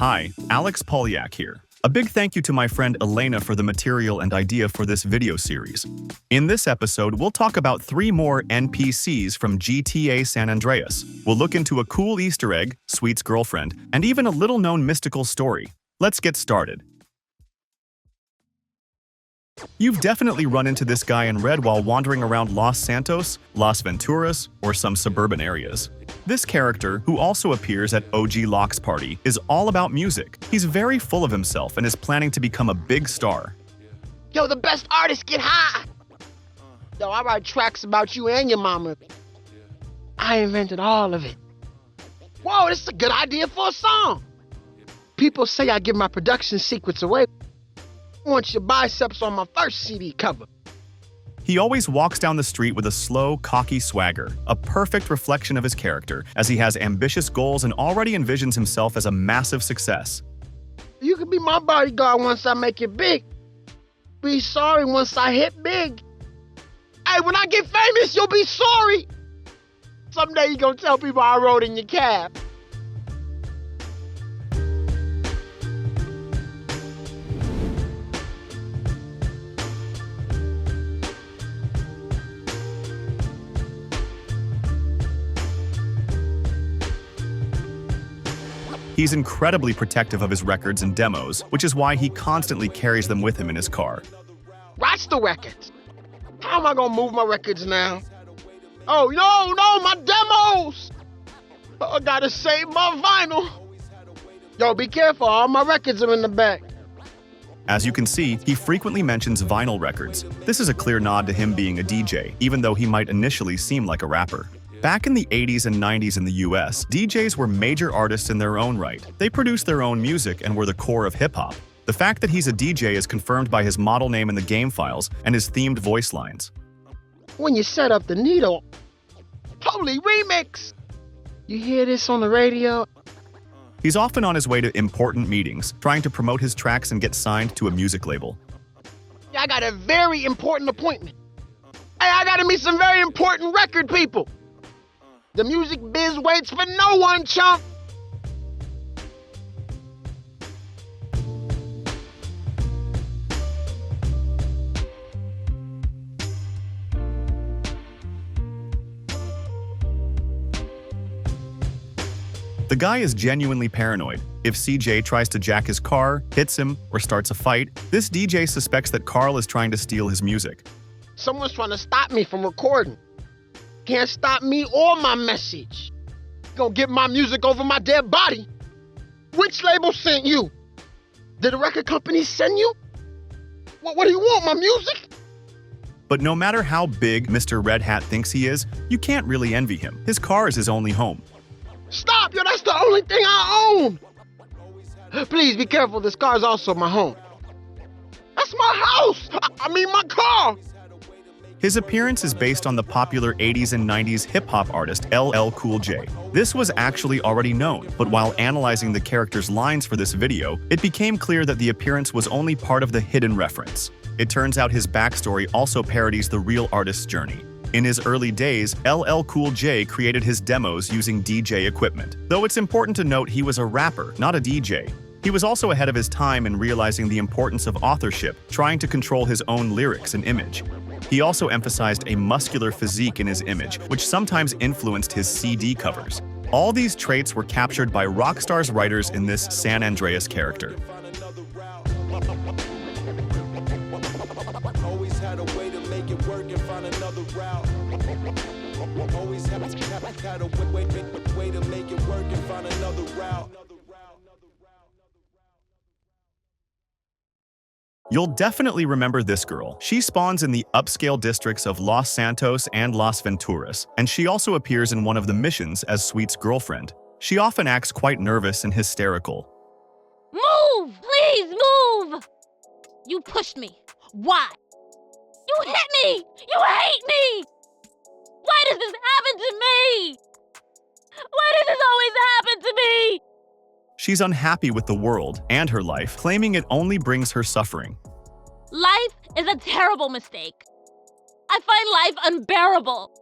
Hi, Alex Polyak here. A big thank you to my friend Elena for the material and idea for this video series. In this episode, we'll talk about 3 more NPCs from GTA San Andreas. We'll look into a cool Easter egg, Sweet's girlfriend, and even a little-known mystical story. Let's get started. You've definitely run into this guy in red while wandering around Los Santos, Las Venturas, or some suburban areas. This character, who also appears at OG Locke's party, is all about music. He's very full of himself and is planning to become a big star. Yo, the best artists get high! Yo, I write tracks about you and your mama. I invented all of it. Whoa, this is a good idea for a song! People say I give my production secrets away. I want your biceps on my first CD cover. He always walks down the street with a slow, cocky swagger, a perfect reflection of his character, as he has ambitious goals and already envisions himself as a massive success. You can be my bodyguard once I make it big. Be sorry once I hit big. Hey, when I get famous, you'll be sorry. Someday you're gonna tell people I rode in your cab. He's incredibly protective of his records and demos, which is why he constantly carries them with him in his car. Watch the records. How am I gonna move my records now? Oh, no, my demos! I gotta save my vinyl. Yo, be careful, all my records are in the back. As you can see, he frequently mentions vinyl records. This is a clear nod to him being a DJ, even though he might initially seem like a rapper. Back in the 80s and 90s in the US, DJs were major artists in their own right. They produced their own music and were the core of hip-hop. The fact that he's a DJ is confirmed by his model name in the game files and his themed voice lines. When you set up the needle, holy remix! You hear this on the radio? He's often on his way to important meetings, trying to promote his tracks and get signed to a music label. I got a very important appointment. Hey, I gotta meet some very important record people. The music biz waits for no one, chump! The guy is genuinely paranoid. If CJ tries to jack his car, hits him, or starts a fight, this DJ suspects that Carl is trying to steal his music. Someone's trying to stop me from recording. Can't stop me or my message. Gonna get my music over my dead body. Which label sent you? Did the record company send you? What do you want, my music? But no matter how big Mr. Red Hat thinks he is, you can't really envy him. His car is his only home. Stop, yo, that's the only thing I own. Please be careful, this car is also my home. That's my house, I mean my car. His appearance is based on the popular 80s and 90s hip-hop artist LL Cool J. This was actually already known, but while analyzing the character's lines for this video, it became clear that the appearance was only part of the hidden reference. It turns out his backstory also parodies the real artist's journey. In his early days, LL Cool J created his demos using DJ equipment. Though it's important to note he was a rapper, not a DJ. He was also ahead of his time in realizing the importance of authorship, trying to control his own lyrics and image. He also emphasized a muscular physique in his image, which sometimes influenced his CD covers. All these traits were captured by Rockstar's writers in this San Andreas character. Always had a way to make it work and find another route. Always had a way to make it work and find another route. You'll definitely remember this girl. She spawns in the upscale districts of Los Santos and Las Venturas, and she also appears in one of the missions as Sweet's girlfriend. She often acts quite nervous and hysterical. Move! Please move! You pushed me. Why? You hit me! You hate me! Why does this happen to me? Why does this always happen to me? She's unhappy with the world and her life, claiming it only brings her suffering. Life is a terrible mistake. I find life unbearable.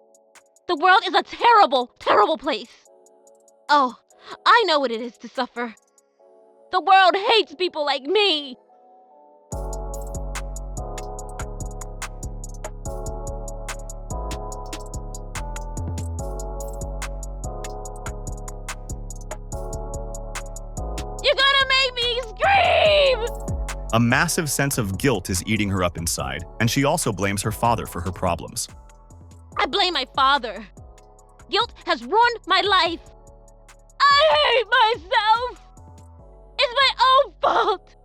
The world is a terrible, terrible place. Oh, I know what it is to suffer. The world hates people like me. You're gonna make me scream! A massive sense of guilt is eating her up inside, and she also blames her father for her problems. I blame my father. Guilt has ruined my life. I hate myself. It's my own fault.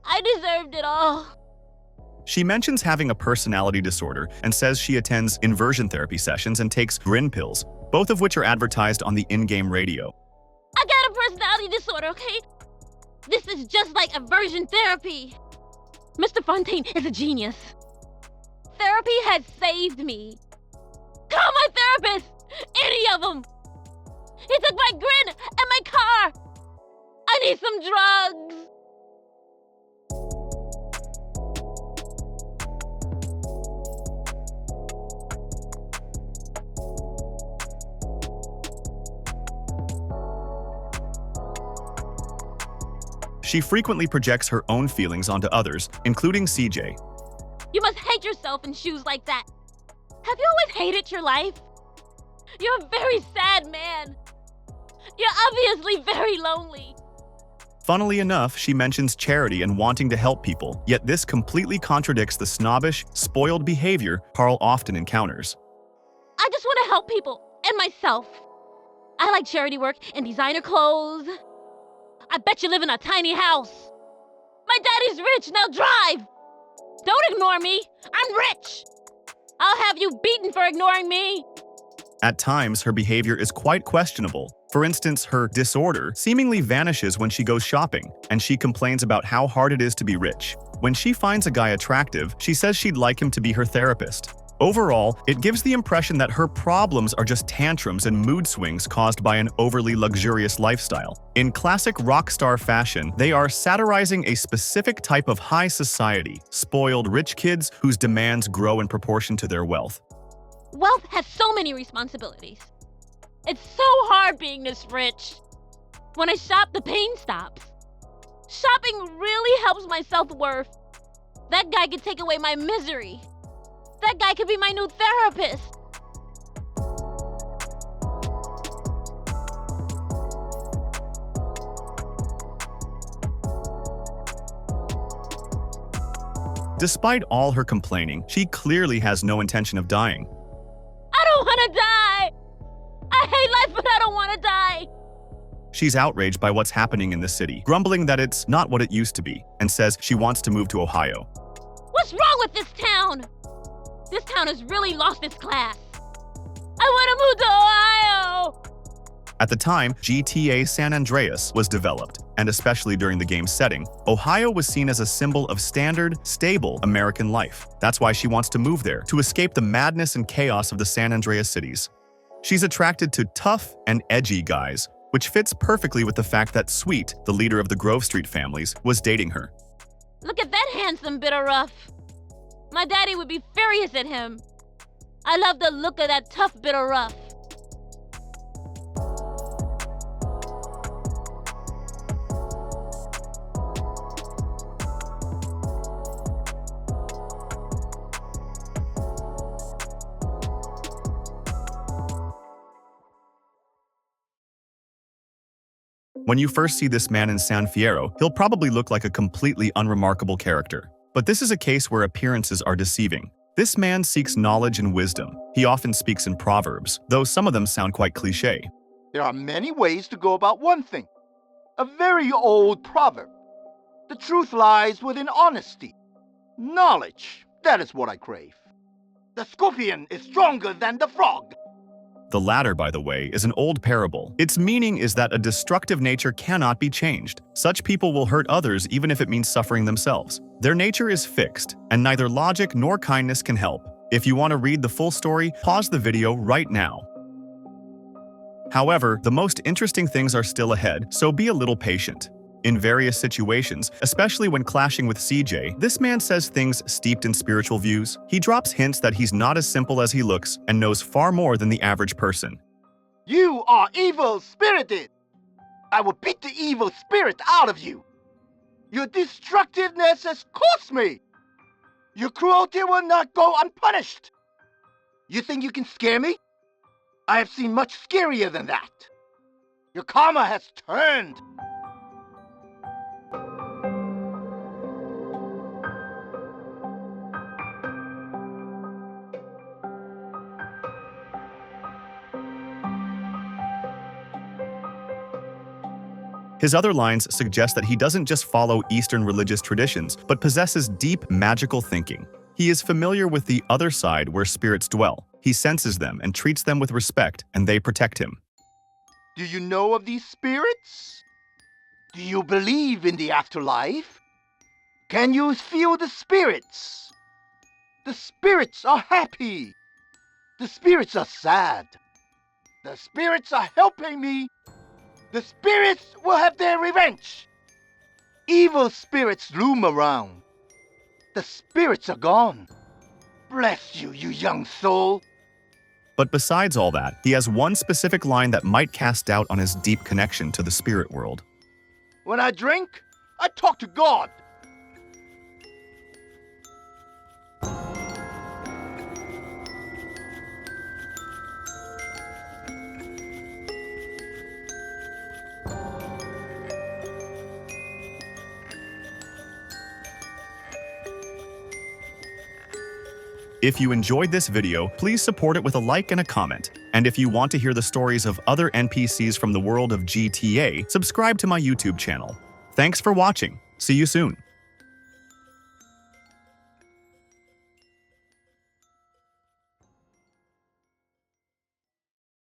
I deserved it all. She mentions having a personality disorder and says she attends inversion therapy sessions and takes Gren pills, both of which are advertised on the in-game radio. I got a personality disorder, okay? This is just like aversion therapy. Mr. Fontaine is a genius. Therapy has saved me. Call my therapist! Any of them! He took my Gren and my car! I need some drugs! She frequently projects her own feelings onto others, including CJ. You must hate yourself in shoes like that. Have you always hated your life? You're a very sad man. You're obviously very lonely. Funnily enough, she mentions charity and wanting to help people, yet this completely contradicts the snobbish, spoiled behavior Carl often encounters. I just want to help people and myself. I like charity work and designer clothes. I bet you live in a tiny house. My daddy's rich, now drive! Don't ignore me, I'm rich! I'll have you beaten for ignoring me! At times, her behavior is quite questionable. For instance, her disorder seemingly vanishes when she goes shopping, and she complains about how hard it is to be rich. When she finds a guy attractive, she says she'd like him to be her therapist. Overall, it gives the impression that her problems are just tantrums and mood swings caused by an overly luxurious lifestyle. In classic rock star fashion, they are satirizing a specific type of high society, spoiled rich kids whose demands grow in proportion to their wealth. Wealth has so many responsibilities. It's so hard being this rich. When I shop, the pain stops. Shopping really helps my self-worth. That guy could take away my misery. That guy could be my new therapist. Despite all her complaining, she clearly has no intention of dying. I don't want to die! I hate life, but I don't want to die! She's outraged by what's happening in the city, grumbling that it's not what it used to be, and says she wants to move to Ohio. What's wrong with this town? This town has really lost its class. I want to move to Ohio! At the time, GTA San Andreas was developed, and especially during the game's setting, Ohio was seen as a symbol of standard, stable American life. That's why she wants to move there, to escape the madness and chaos of the San Andreas cities. She's attracted to tough and edgy guys, which fits perfectly with the fact that Sweet, the leader of the Grove Street families, was dating her. Look at that handsome bit of rough. My daddy would be furious at him. I love the look of that tough bit of rough. When you first see this man in San Fierro, he'll probably look like a completely unremarkable character. But this is a case where appearances are deceiving. This man seeks knowledge and wisdom. He often speaks in proverbs, though some of them sound quite cliché. There are many ways to go about one thing. A very old proverb. The truth lies within honesty. Knowledge, that is what I crave. The scorpion is stronger than the frog. The latter, by the way, is an old parable. Its meaning is that a destructive nature cannot be changed. Such people will hurt others even if it means suffering themselves. Their nature is fixed, and neither logic nor kindness can help. If you want to read the full story, pause the video right now. However, the most interesting things are still ahead, so be a little patient. In various situations, especially when clashing with CJ, this man says things steeped in spiritual views. He drops hints that he's not as simple as he looks and knows far more than the average person. You are evil-spirited. I will beat the evil spirit out of you. Your destructiveness has cost me. Your cruelty will not go unpunished. You think you can scare me? I have seen much scarier than that. Your karma has turned. His other lines suggest that he doesn't just follow Eastern religious traditions, but possesses deep magical thinking. He is familiar with the other side where spirits dwell. He senses them and treats them with respect, and they protect him. Do you know of these spirits? Do you believe in the afterlife? Can you feel the spirits? The spirits are happy. The spirits are sad. The spirits are helping me. The spirits will have their revenge. Evil spirits loom around. The spirits are gone. Bless you, you young soul. But besides all that, he has one specific line that might cast doubt on his deep connection to the spirit world. When I drink, I talk to God. If you enjoyed this video, please support it with a like and a comment. And if you want to hear the stories of other NPCs from the world of GTA, subscribe to my YouTube channel. Thanks for watching. See you soon.